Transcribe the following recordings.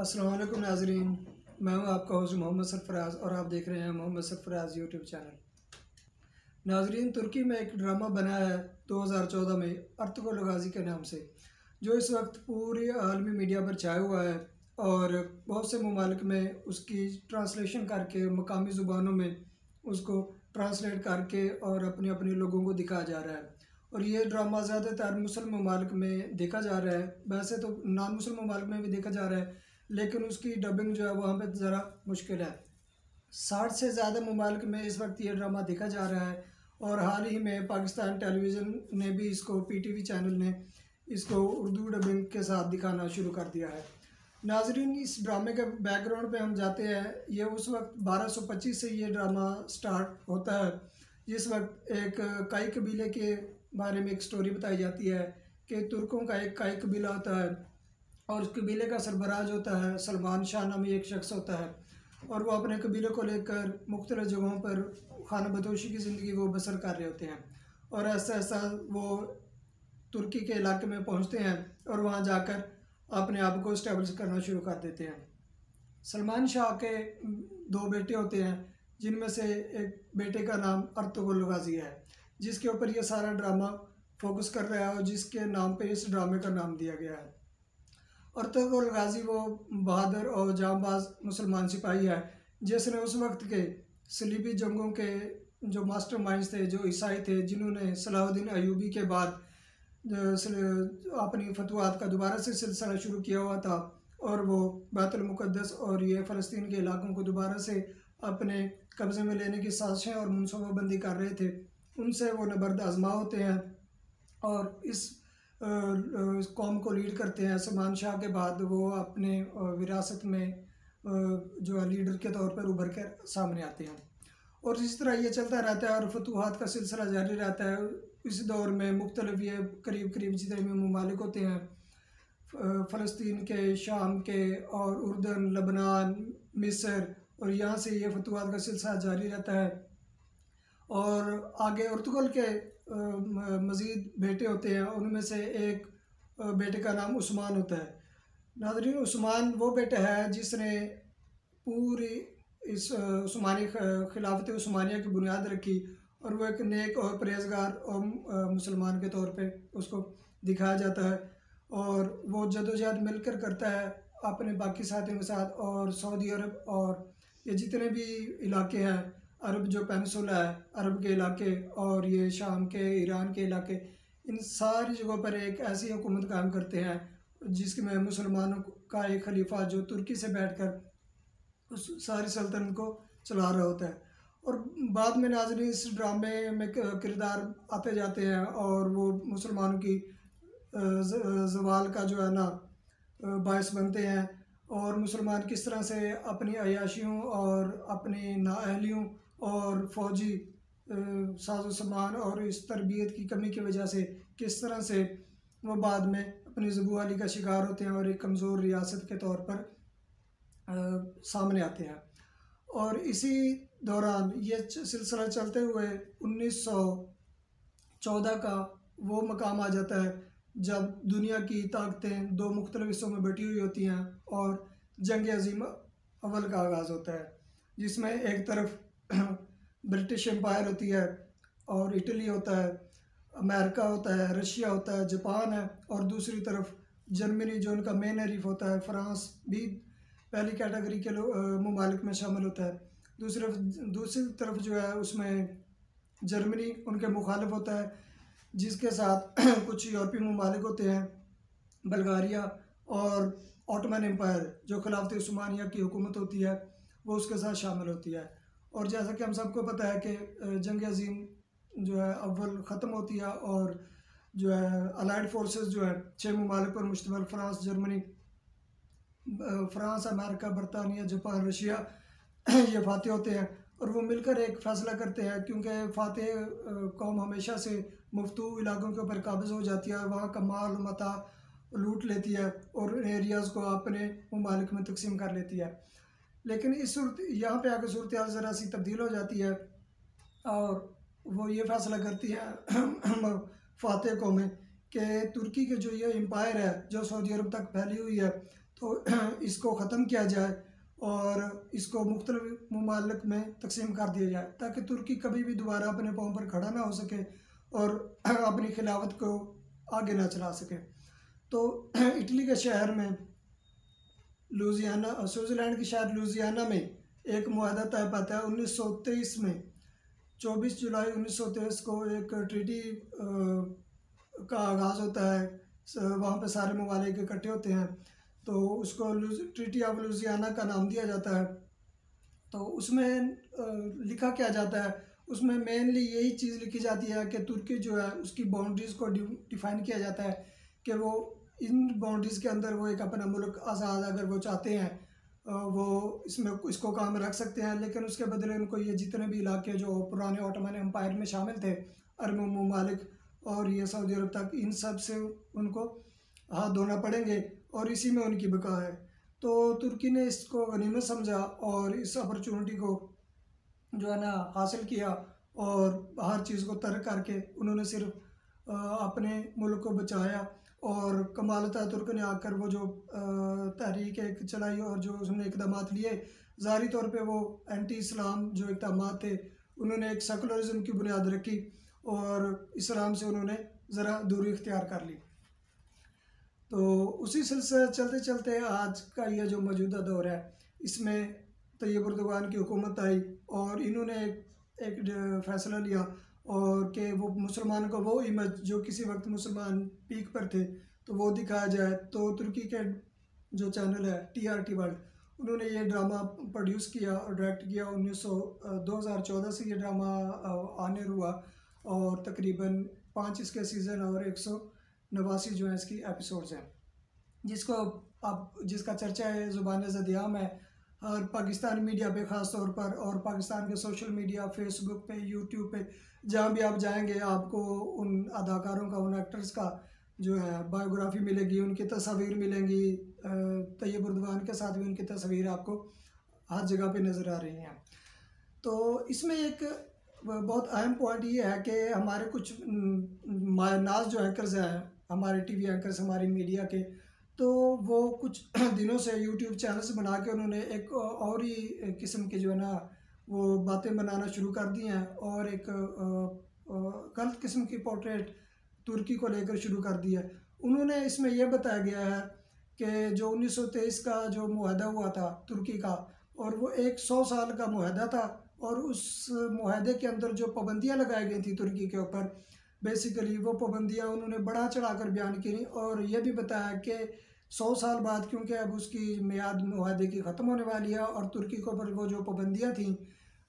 अस्सलाम वालेकुम नाजरीन, मैं हूं आपका होस्ट मोहम्मद सरफराज और आप देख रहे हैं मोहम्मद सरफराज यूट्यूब चैनल। नाजरीन, तुर्की में एक ड्रामा बना है 2014 में अर्तुगरुल गाजी के नाम से, जो इस वक्त पूरी आलमी मीडिया पर छाया हुआ है और बहुत से ममालिक में उसकी ट्रांसलेशन करके मकामी ज़ुबानों में उसको ट्रांसलेट करके और अपने अपने लोगों को दिखाया जा रहा है। और ये ड्रामा ज़्यादातर मुस्लिम ममालिक में देखा जा रहा है, वैसे तो नॉन मुस्लिम ममालिक में भी देखा जा रहा है, लेकिन उसकी डबिंग जो है वहाँ पे ज़रा मुश्किल है। 60 से ज़्यादा ममालिक में इस वक्त ये ड्रामा देखा जा रहा है और हाल ही में पाकिस्तान टेलीविज़न ने भी इसको PTV चैनल ने इसको उर्दू डबिंग के साथ दिखाना शुरू कर दिया है। नाजरीन, इस ड्रामे के बैकग्राउंड पे हम जाते हैं। ये उस वक्त 1225 से ये ड्रामा स्टार्ट होता है, जिस वक्त एक काई कबीले के बारे में एक स्टोरी बताई जाती है कि तुर्कों का एक काई कबीला होता है और उस कबीले का सरबराज होता है सलमान शाह नामी एक शख्स होता है, और वो अपने कबीले को लेकर मुख्तलिफ जगहों पर खाना बदोशी की ज़िंदगी वो बसर कर रहे होते हैं। और ऐसा ऐसा वो तुर्की के इलाके में पहुंचते हैं और वहां जाकर अपने आप को इस्टेब्लिश करना शुरू कर देते हैं। सलमान शाह के 2 बेटे होते हैं, जिनमें से एक बेटे का नाम अर्तुगरुल गाजी है, जिसके ऊपर ये सारा ड्रामा फोकस कर रहा है और जिसके नाम पे इस ड्रामे का नाम दिया गया है। अर्तुगरुल गाजी वो बहादुर और जांबाज मुसलमान सिपाही है जिसने उस वक्त के सलीबी जंगों के जो मास्टरमाइंड्स थे, जो ईसाई थे, जिन्होंने सलाहुद्दीन अयूबी के बाद अपनी फतवात का दोबारा से सिलसिला शुरू किया हुआ था और वो बैतुल मुक़द्दस और ये फ़लस्तीन के इलाकों को दोबारा से अपने कब्ज़े में लेने की साजिशें और मनसूबाबंदी कर रहे थे, उनसे वो नबर्द आज़मा होते हैं और इस कौम को लीड करते हैं। सलमान शाह के बाद वो अपने विरासत में जो है लीडर के तौर पर उभर कर सामने आते हैं और इस तरह ये चलता रहता है और फतूहात का सिलसिला जारी रहता है। इस दौर में मुख्तलिफ ये करीब करीब जितने भी ममालिक होते हैं, फ़लस्तीन के, शाम के और उर्दन, लबनान, मिस्र, और यहाँ से ये फतूहात का सिलसिला जारी रहता है। और आगे अर्तुगरुल के मज़ीद बेटे होते हैं, उनमें से एक बेटे का नाम उस्मान होता है। नाज़रीन, उस्मान वो बेटा है जिसने पूरी इस उस्मानी खिलाफत उस्मानिया की बुनियाद रखी और वो एक नेक और परहेज़गार और मुसलमान के तौर पे उसको दिखाया जाता है और वो जदोजहद मिलकर करता है अपने बाकी साथियों के साथ। और सऊदी अरब और ये जितने भी इलाके हैं, अरब जो पेनिसुला है, अरब के इलाके और ये शाम के, ईरान के इलाके, इन सारी जगहों पर एक ऐसी हुकूमत कायम करते हैं जिसमें मुसलमानों का एक खलीफा जो तुर्की से बैठकर उस सारी सल्तनत को चला रहा होता है। और बाद में नाज़रीन इस ड्रामे में किरदार आते जाते हैं और वो मुसलमानों की ज़वाल का जो है ना बायस बनते हैं और मुसलमान किस तरह से अपनी अयाशियों और अपनी नाअहलियों और फ़ौजी साजो सामान और इस तरबियत की कमी की वजह से किस तरह से वो बाद में अपनी ज़बूहाली का शिकार होते हैं और एक कमज़ोर रियासत के तौर पर सामने आते हैं। और इसी दौरान ये सिलसिला चलते हुए 1914 का वो मकाम आ जाता है जब दुनिया की ताकतें 2 मुख्तलिफ हिस्सों में बटी हुई होती हैं और जंग अज़ीम अव्वल का आगाज़ होता है, जिसमें एक तरफ ब्रिटिश एम्पायर होती है और इटली होता है, अमेरिका होता है, रशिया होता है, जापान है, और दूसरी तरफ जर्मनी जो उनका मेन हरीफ होता है, फ्रांस भी पहली कैटेगरी के ममालिक में शामिल होता है। दूसरी तरफ जो है उसमें जर्मनी उनके मुखालिफ होता है, जिसके साथ कुछ यूरोपीय ममालिक होते हैं, बल्गारिया और ऑटोमन एम्पायर जो खिलाफत उस्मानिया की हुकूमत होती है वो उसके साथ शामिल होती है। और जैसा कि हम सबको पता है कि जंग अज़ीम जो है अव्वल ख़त्म होती है और जो है अलाइड फोर्सेस जो है 6 ममालिक पर मुश्तमिल फ्रांस, अमेरिका, बरतानिया, जापान, रशिया ये फातेह होते हैं और वो मिलकर एक फ़ैसला करते हैं, क्योंकि फातेह कौम हमेशा से मुफ्तू इलाकों के ऊपर काबिज़ हो जाती है, वहाँ का माल मता लूट लेती है और एरियाज़ को अपने ममालिक में तकसीम कर लेती है। लेकिन इस यहाँ पे आकर सूरत हाल ज़रा सी तब्दील हो जाती है और वो ये फ़ैसला करती है फातेह कौमें कि तुर्की के जो ये एम्पायर है जो सऊदी अरब तक फैली हुई है, तो इसको ख़त्म किया जाए और इसको मुख्तलिफ ममालिक में तकसीम कर दिया जाए, ताकि तुर्की कभी भी दोबारा अपने पाँव पर खड़ा ना हो सके और अपनी खिलाफत को आगे ना चला सके। तो इटली के शहर में लुजियाना, स्विट्ज़रलैंड के शहर लुजियाना में एक मुआहदा तय पाता है 1923 में। 24 जुलाई 1923 को एक ट्रीटी का आगाज़ होता है, वहाँ पे सारे ममालिक इकट्ठे होते हैं, तो उसको ट्रीटी ऑफ लुजियाना का नाम दिया जाता है। तो उसमें लिखा क्या जाता है, उसमें मेनली यही चीज़ लिखी जाती है कि तुर्की जो है उसकी बाउंड्रीज़ को डिफ़ाइन किया जाता है कि वो इन बाउंड्रीज़ के अंदर वो एक अपना मुल्क आज़ाद अगर वो चाहते हैं वो इसमें इसको काम रख सकते हैं, लेकिन उसके बदले उनको ये जितने भी इलाके जो पुराने ऑटोमन एम्पायर में शामिल थे, अरब ममालिक और ये सऊदी अरब तक, इन सब से उनको हाथ धोना पड़ेंगे और इसी में उनकी बका है। तो तुर्की ने इसको गनीमत समझा और इस अपॉर्चुनिटी को जो है ना हासिल किया और हर चीज़ को तर्क करके उन्होंने सिर्फ अपने मुल्क को बचाया। और कमाल अतातुर्क ने आकर वो जो तहरीक एक चलाई और जो उसने इकदाम लिए, ज़ाहिरी तौर पे वो एंटी इस्लाम जो इकदाम थे, उन्होंने एक सेकुलरिज्म की बुनियाद रखी और इस्लाम से उन्होंने ज़रा दूरी इख्तियार कर ली। तो उसी सिलसिले चलते चलते आज का ये जो मौजूदा दौर है, इसमें तैयब एर्दोगान की हुकूमत आई और इन्होंने एक फ़ैसला लिया और कि वो मुसलमान को वो इमेज जो किसी वक्त मुसलमान पीक पर थे तो वो दिखाया जाए। तो तुर्की के जो चैनल है TRT वर्ल्ड, उन्होंने ये ड्रामा प्रोड्यूस किया और डायरेक्ट किया। 2014 से ये ड्रामा आने हुआ और तकरीबन 5 इसके सीज़न और 189 जो है इसकी एपिसोड्स हैं, जिसको अब जिसका चर्चा है ज़ुबान ज़दियाम है और पाकिस्तानी मीडिया पे ख़ास तौर पर, और पाकिस्तान के सोशल मीडिया, फेसबुक पे, यूट्यूब पे, जहाँ भी आप जाएंगे आपको उन अदाकारों का, उन एक्टर्स का जो है बायोग्राफी मिलेगी, उनकी तस्वीर मिलेंगी। तैयब एर्दोगान के साथ भी उनकी तस्वीर आपको हर जगह पे नज़र आ रही हैं। तो इसमें एक बहुत अहम पॉइंट ये है कि हमारे कुछ मायनाज जो एंकर्स हैं, हमारे TV एंकर्स, हमारी मीडिया के, तो वो कुछ दिनों से यूट्यूब चैनल्स बना के उन्होंने एक और ही किस्म की जो है ना वो बातें बनाना शुरू कर दी हैं और एक गलत किस्म की पोर्ट्रेट तुर्की को लेकर शुरू कर दी है। उन्होंने इसमें यह बताया गया है कि जो 1923 का जो मुआहदा हुआ था तुर्की का, और वो एक 100 साल का मुआहदा था और उस मुआहदे के अंदर जो पाबंदियाँ लगाई गई थी तुर्की के ऊपर, बेसिकली वो पाबंदियाँ उन्होंने बढ़ा चढ़ा कर बयान की और ये भी बताया कि 100 साल बाद, क्योंकि अब उसकी मियाद मुआहदे की ख़त्म होने वाली है और तुर्की के ऊपर वो जो पाबंदियाँ थी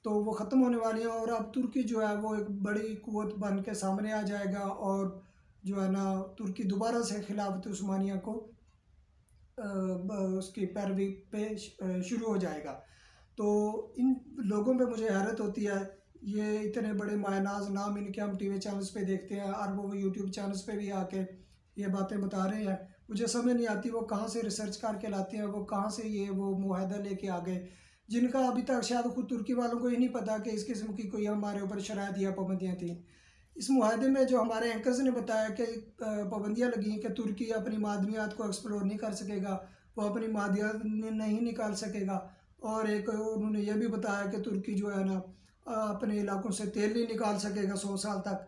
तो वो ख़त्म होने वाली हैं और अब तुर्की जो है वो एक बड़ी कुव्वत बन के सामने आ जाएगा और जो है ना तुर्की दोबारा से खिलाफत उस्मानिया को उसकी पैरवी पे शुरू हो जाएगा। तो इन लोगों पे मुझे हैरत होती है, ये इतने बड़े मायनाज नाम इनके हम TV चैनल्स पे देखते हैं और वो यूट्यूब चैनल्स पे भी आके ये बातें बता रहे हैं। मुझे समझ नहीं आती वो कहाँ से रिसर्च करके लाते हैं, वो कहाँ से ये वो मुआहदा लेके आ गए जिनका अभी तक शायद खुद तुर्की वालों को ही नहीं पता कि इस किस्म की कोई हमारे ऊपर शराइत या पाबंदियाँ थी। इस मुआहदे में जो हमारे एंकर्स ने बताया कि पाबंदियाँ लगी कि तुर्की अपनी मादनियात को एक्सप्लोर नहीं कर सकेगा, वो अपनी मादनियात नहीं निकाल सकेगा, और एक उन्होंने ये भी बताया कि तुर्की जो है ना अपने इलाकों से तेल नहीं निकाल सकेगा 100 साल तक।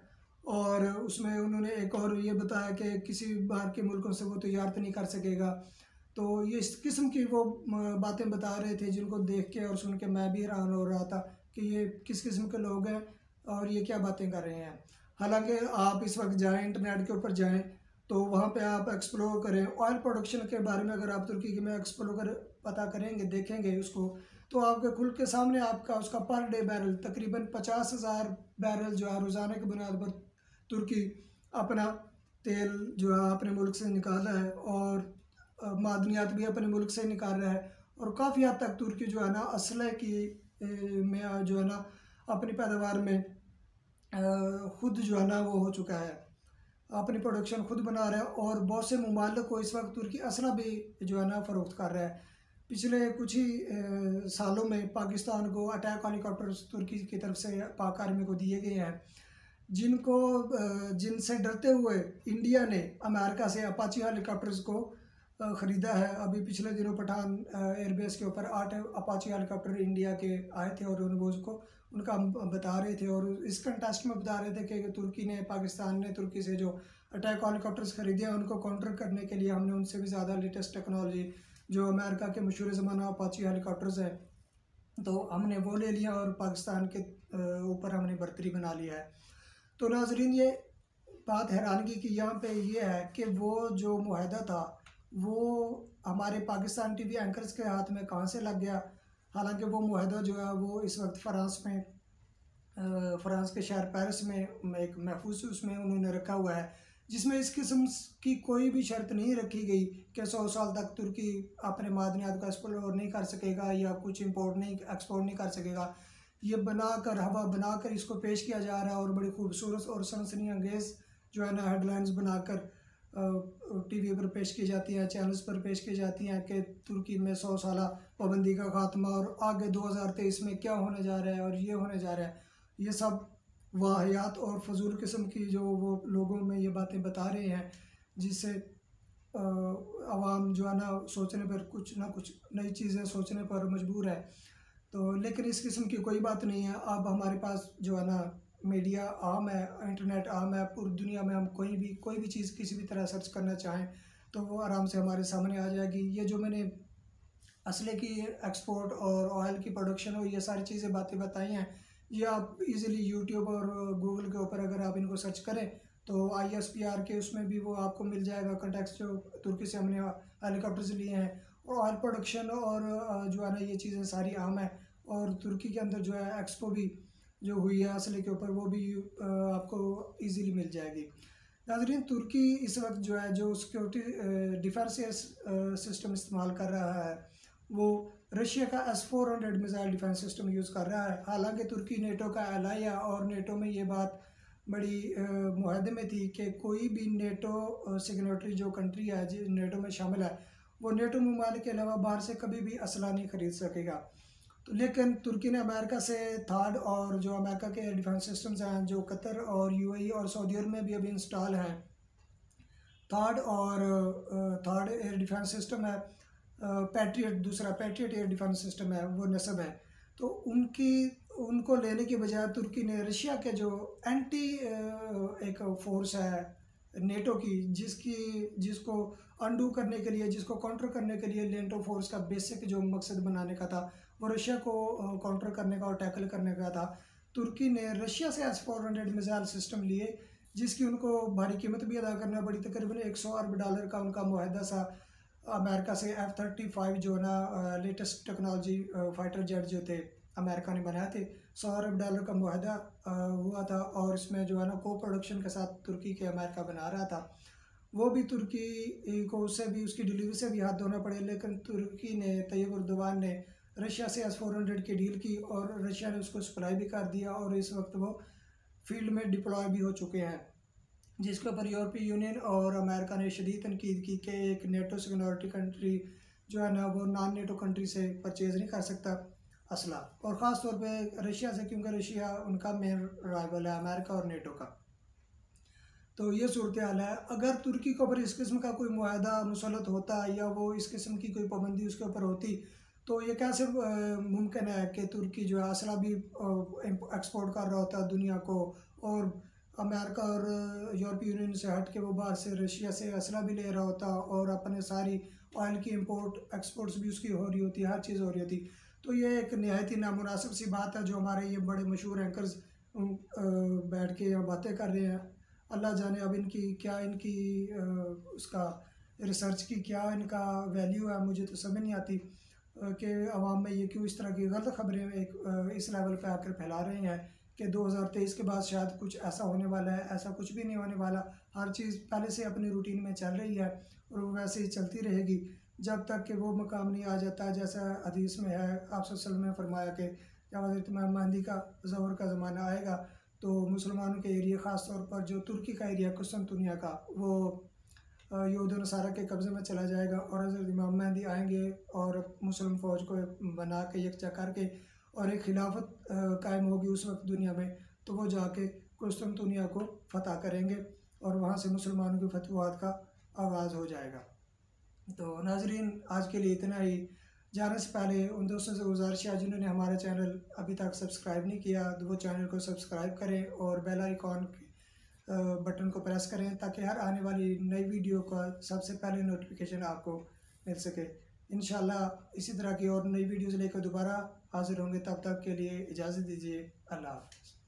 और उसमें उन्होंने एक और ये बताया कि किसी बाहर के मुल्कों से वो तजारत नहीं कर सकेगा। तो ये इस किस्म की वो बातें बता रहे थे जिनको देख के और सुन के मैं भी हैरान हो रहा था कि ये किस किस्म के लोग हैं और ये क्या बातें कर रहे हैं। हालांकि आप इस वक्त जाएं, इंटरनेट के ऊपर जाएं तो वहाँ पे आप एक्सप्लोर करें ऑयल प्रोडक्शन के बारे में। अगर आप तुर्की में एक्सप्लोर पता करेंगे, देखेंगे उसको, तो आपके खुल के सामने आपका उसका पर डे बैरल तकरीबन 50,000 बैरल जो है रोज़ाना की बुनियाद पर तुर्की अपना तेल जो है अपने मुल्क से निकाल रहा है और मादनियात भी अपने मुल्क से निकाल रहा है। और काफ़ी हद तक तुर्की जो है ना असलहे की में जो है ना अपनी पैदावार में ख़ुद जो है ना वो हो चुका है, अपनी प्रोडक्शन खुद बना रहा है और बहुत से ममालिक को इस वक्त तुर्की असला भी जो है ना फ़रोख्त कर रहा है। पिछले कुछ ही सालों में पाकिस्तान को अटैक हेलीकॉप्टर्स तुर्की की तरफ से पाक आर्मी को दिए गए हैं, जिनसे डरते हुए इंडिया ने अमेरिका से अपाची हेलीकॉप्टर्स को ख़रीदा है। अभी पिछले दिनों पठान एयरबेस के ऊपर 8 अपाची हेलीकॉप्टर इंडिया के आए थे और वो उसको उनका हम बता रहे थे, और इस कंटेस्ट में बता रहे थे कि तुर्की ने, पाकिस्तान ने तुर्की से जो अटैक हेलीकॉप्टर्स खरीदे हैं उनको काउंटर करने के लिए हमने उनसे भी ज़्यादा लेटेस्ट टेक्नोलॉजी, जो अमेरिका के मशहूर ज़माना अपाची हेलीकॉप्टर्स हैं, तो हमने वो ले लिया और पाकिस्तान के ऊपर हमने बर्तरी बना लिया है। तो नाजरीन, ये बात हैरानगी की यहाँ पे ये है कि वो जो मुआहदा था वो हमारे पाकिस्तान टीवी एंकर्स के हाथ में कहाँ से लग गया। हालांकि वो मुआहदा जो है वो इस वक्त फ़्रांस के शहर पेरिस में एक महफूज उसमें उन्होंने रखा हुआ है, जिसमें इस किस्म की कोई भी शर्त नहीं रखी गई कि 100 साल तक तुर्की अपने मादनियात को एक्सपोर्ट नहीं कर सकेगा या कुछ एक्सपोर्ट नहीं कर सकेगा। ये बनाकर, हवा बनाकर इसको पेश किया जा रहा है, और बड़ी खूबसूरत और सनसनी अंगेज़ जो है ना हेडलाइंस बनाकर टीवी पर पेश की जाती हैं, चैनल्स पर पेश की जाती हैं कि तुर्की में 100 साला पाबंदी का खात्मा, और आगे 2023 में क्या होने जा रहा है और ये होने जा रहा है। ये सब वाहियात और फजूल किस्म की जो वो लोगों में ये बातें बता रहे हैं, जिससे आवाम जो है ना सोचने पर, कुछ ना कुछ नई चीज़ें सोचने पर मजबूर है। तो लेकिन इस किस्म की कोई बात नहीं है। अब हमारे पास जो है ना मीडिया आम है, इंटरनेट आम है, पूरी दुनिया में हम कोई भी चीज़ किसी भी तरह सर्च करना चाहें तो वो आराम से हमारे सामने आ जाएगी। ये जो मैंने असले की एक्सपोर्ट और ऑयल की प्रोडक्शन और ये सारी चीज़ें बातें बताई हैं, ये आप इजीली यूट्यूब और गूगल के ऊपर अगर आप इनको सर्च करें तो ISPR के उसमें भी वो आपको मिल जाएगा कंटेक्स्ट, जो तुर्की से हमने हेलीकॉप्टर्स लिए हैं। और ऑयल प्रोडक्शन और जो है ना ये चीज़ें सारी आम है, और तुर्की के अंदर जो है एक्सपो भी जो हुई है असले के ऊपर, वो भी आपको इजीली मिल जाएगी। नाज़रीन, तुर्की इस वक्त जो है जो सिक्योरिटी डिफेंस सिस्टम इस्तेमाल कर रहा है वो रशिया का S-400 missile defence system use कर रहा है। हालांकि तुर्की नेटो का एलाई है, और नेटो में ये बात बड़ी मुआहदे में थी कि कोई भी नेटो सिग्नेटरी जो कंट्री है जो नेटो में शामिल है, वो नेटो ममालिक के अलावा बाहर से कभी भी असला नहीं खरीद सकेगा। तो लेकिन तुर्की ने अमेरिका से थार्ड, और जो अमेरिका के डिफेंस सिस्टम्स हैं जो कतर और UAE और सऊदी अरब में भी अभी इंस्टॉल हैं, थर्ड एयर डिफेंस सिस्टम है पैट्रियट, दूसरा पैट्रियट एयर डिफेंस सिस्टम है, वो नस्ब है। तो उनको लेने की बजाय तुर्की ने रशिया के जो एंटी एक फोर्स है नेटो की, जिसको अंडू करने के लिए, जिसको काउंटर करने के लिए नेटो फोर्स का बेसिक जो मकसद बनाने का था वो रशिया को काउंटर करने का और टैकल करने का था, तुर्की ने रशिया से S-400 मिसाइल सिस्टम लिए, जिसकी उनको भारी कीमत भी अदा करना पड़ी। तकरीबन $100 अरब का उनका मुआहदा सा अमेरिका से F-35 जो ना लेटेस्ट टेक्नोलॉजी फाइटर जेट जो थे अमेरिका ने बनाए थे, $100 अरब का मुआहदा हुआ था, और इसमें जो है ना को प्रोडक्शन के साथ तुर्की के अमेरिका बना रहा था। वो भी तुर्की को उससे भी उसकी डिलीवरी से भी हाथ धोना पड़े, लेकिन तुर्की ने, तैयब अर्दोगान ने रशिया से S-400 की डील की, और रशिया ने उसको सप्लाई भी कर दिया, और इस वक्त वो फील्ड में डिप्लॉय भी हो चुके हैं, जिसके ऊपर यूरोपीय यूनियन और अमेरिका ने शदीद तनकीद की कि एक नेटो सिक्योरिटी कंट्री जो है ना वो नॉन नेटो कंट्री से परचेज़ नहीं कर सकता असला, और ख़ास तौर पे रशिया से, क्योंकि रशिया उनका मेन राइवल है अमेरिका और नेटो का। तो ये सूरत हाल है। अगर तुर्की के ऊपर इस किस्म का कोई मुआहदा मुसलत होता या वो इस किस्म की कोई पाबंदी उसके ऊपर होती, तो ये कैसे मुमकिन है कि तुर्की जो है असला भी एक्सपोर्ट कर रहा होता दुनिया को, और अमेरिका और यूरोपीय यूनियन से हट के वो बाहर से रशिया से असला भी ले रहा होता, और अपने सारी ऑयल की इंपोर्ट एक्सपोर्ट्स भी उसकी हो रही होती, हर चीज़ हो रही होती। तो ये एक नहायत ही नामुनासिब सी बात है जो हमारे ये बड़े मशहूर एंकर्स बैठ के यहाँ बातें कर रहे हैं। अल्लाह जाने अब इनकी उसका रिसर्च की क्या इनका वैल्यू है, मुझे तो समझ नहीं आती कि अवाम में ये क्यों इस तरह की गलत खबरें इस लेवल पे आकर फैला रहे हैं कि 2023 के बाद शायद कुछ ऐसा होने वाला है। ऐसा कुछ भी नहीं होने वाला। हर चीज़ पहले से अपनी रूटीन में चल रही है और वो वैसे ही चलती रहेगी जब तक कि वो मकाम नहीं आ जाता, जैसा हदीस में है। आप सल्लल्लाहु अलैहि वसल्लम ने फरमाया कि जब हज़रत इमाम महदी का ज़हर का ज़माना आएगा तो मुसलमानों के एरिया, ख़ास तौर पर जो तुर्की का एरिया कुस्तुनतुनिया का, वो यहूद नसारा के कब्ज़े में चला जाएगा, और हज़रत इमाम महदी आएंगे और मुस्लिम फ़ौज को बना के यकजा करके और एक खिलाफत कायम होगी उस वक्त दुनिया में, तो वो जाके कुस्तुनतुनिया को फ़तह करेंगे और वहाँ से मुसलमानों की फतवाहत का आगाज़ हो जाएगा। तो नाजरीन, आज के लिए इतना ही। जाने से पहले उन दोस्तों से गुजारिश है जिन्होंने हमारा चैनल अभी तक सब्सक्राइब नहीं किया, तो वो चैनल को सब्सक्राइब करें और बेल आइकॉन बटन को प्रेस करें ताकि हर आने वाली नई वीडियो का सबसे पहले नोटिफिकेशन आपको मिल सके। इंशाल्लाह इसी तरह की और नई वीडियोज़ लेकर दोबारा हाजिर होंगे। तब तक के लिए इजाज़त दीजिए। अल्लाह हाफ़िज़।